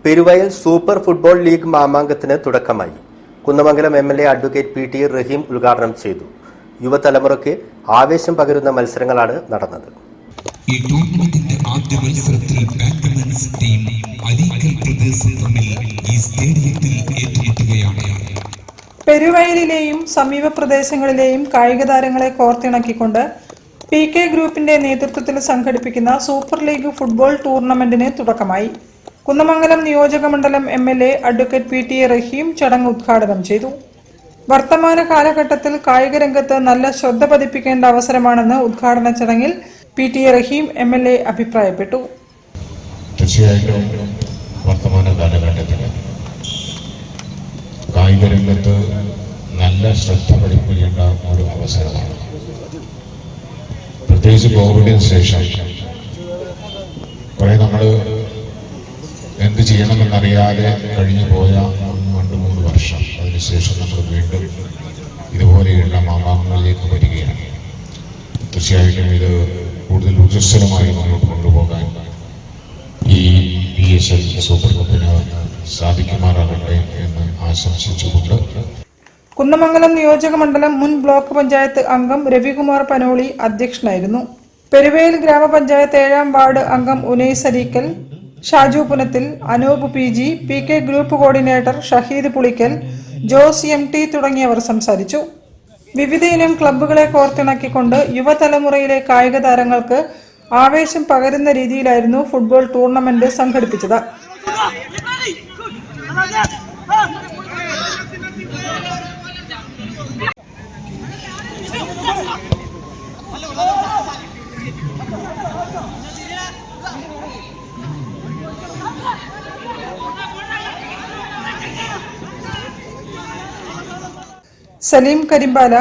Peruvayal super football league മാമാങ്കത്തിന് തുടക്കമായി. Kunnamangalam MLA advocate P T. Rahim ഉദ്ഘാടനം ചെയ്തു. യുവതലമുറയ്ക്ക് ആവേശം പകരുന്ന മത്സരങ്ങളാണ് നടന്നത്. ഈ ടൂർണമെന്റിന്റെ ആദ്യ മത്സരത്തിൽ ബാറ്റ്മാൻസ് ടീം അരീക്കൽ പ്രദേശം തമ്മിൽ ഈ സ്റ്റേഡിയത്തിൽ ഏറ്റുമുട്ടുകയാണ്. പെരുവയലിലെയും സമീപ പ്രദേശങ്ങളിലെയും കായിക താരങ്ങളെ കോർത്തിണക്കിക്കൊണ്ട് പി.കെ. ഗ്രൂപ്പിന്റെ നേതൃത്വത്തിൽ സംഘടിപ്പിക്കുന്ന സൂപ്പർ ലീഗ് ഫുട്ബോൾ ടൂർണമെന്റിന് തുടക്കമായി. കുന്നമംഗലം നിയോജക മണ്ഡലം എംഎൽഎ അഡ്വക്കേറ്റ് പി.ടി. റഹീം ചടങ്ങ് ഉദ്ഘാടനം ചെയ്തു. വർത്തമാന കാലഘട്ടത്തിൽ കായിക രംഗത്ത് നല്ല ശ്രദ്ധ പതിപ്പിക്കേണ്ട അവസരമാണെന്ന് ഉദ്ഘാടന ചടങ്ങിൽ പി.ടി. റഹീം എംഎൽഎ അഭിപ്രായപ്പെട്ടു. തീർച്ചയായിട്ടും വർത്തമാന കാലഘട്ടത്തിൽ കായിക രംഗത്ത് നല്ല ശ്രദ്ധ പതിപ്പിക്കേണ്ട ഒരു അവസരമാണ്. പ്രത്യേകിച്ച് കോവിഡിന് ശേഷം കുറെ നമ്മൾ എന്ത് ചെയ്യണമെന്നറിയാതെ കഴിഞ്ഞു പോയ 2-3 വർഷം, അതിനുശേഷം നമ്മൾ വീണ്ടും ഇതുപോലെയുള്ള മാമാങ്കങ്ങളിലേക്ക് വരികയാണ്. തീർച്ചയായിട്ടും ഇത് കൂടുതൽ ഊർജ്ജസ്വലമായി മുന്നോട്ട് കൊണ്ടുപോകാൻ ഈ PSL സൂപ്പർ കപ്പിന് സാധിക്കുമാറാകട്ടെ എന്ന് ആശംസിച്ചുകൊണ്ട് കുന്നമംഗലം നിയോജക മണ്ഡലം മുൻ ബ്ലോക്ക് പഞ്ചായത്ത് അംഗം രവികുമാർ പനോളി അധ്യക്ഷനായിരുന്നു. പെരുവയൽ ഗ്രാമപഞ്ചായത്ത് 7-ാം വാർഡ് അംഗം Unais Areekkal, Shaju Punathil, Anoop PG, P K. Group coordinator Shaheed Pulikkal, Jose MT തുടങ്ങിയവർ സംസാരിച്ചു. വിവിധ ഇനം ക്ലബ്ബുകളെ കോർത്തിണക്കിക്കൊണ്ട് യുവതലമുറയിലെ കായിക താരങ്ങൾക്ക് ആവേശം പകരുന്ന രീതിയിലായിരുന്നു ഫുട്ബോൾ ടൂർണമെന്റ് സംഘടിപ്പിച്ചത്. സലീം കരിമ്പാല,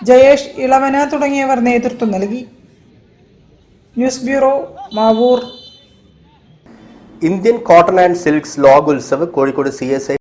ജയേഷ് ഇളവന തുടങ്ങിയവർ നേതൃത്വം നൽകി. News bureau, Mavoor. Indian cotton and silks log Utsav Kozhikode CSI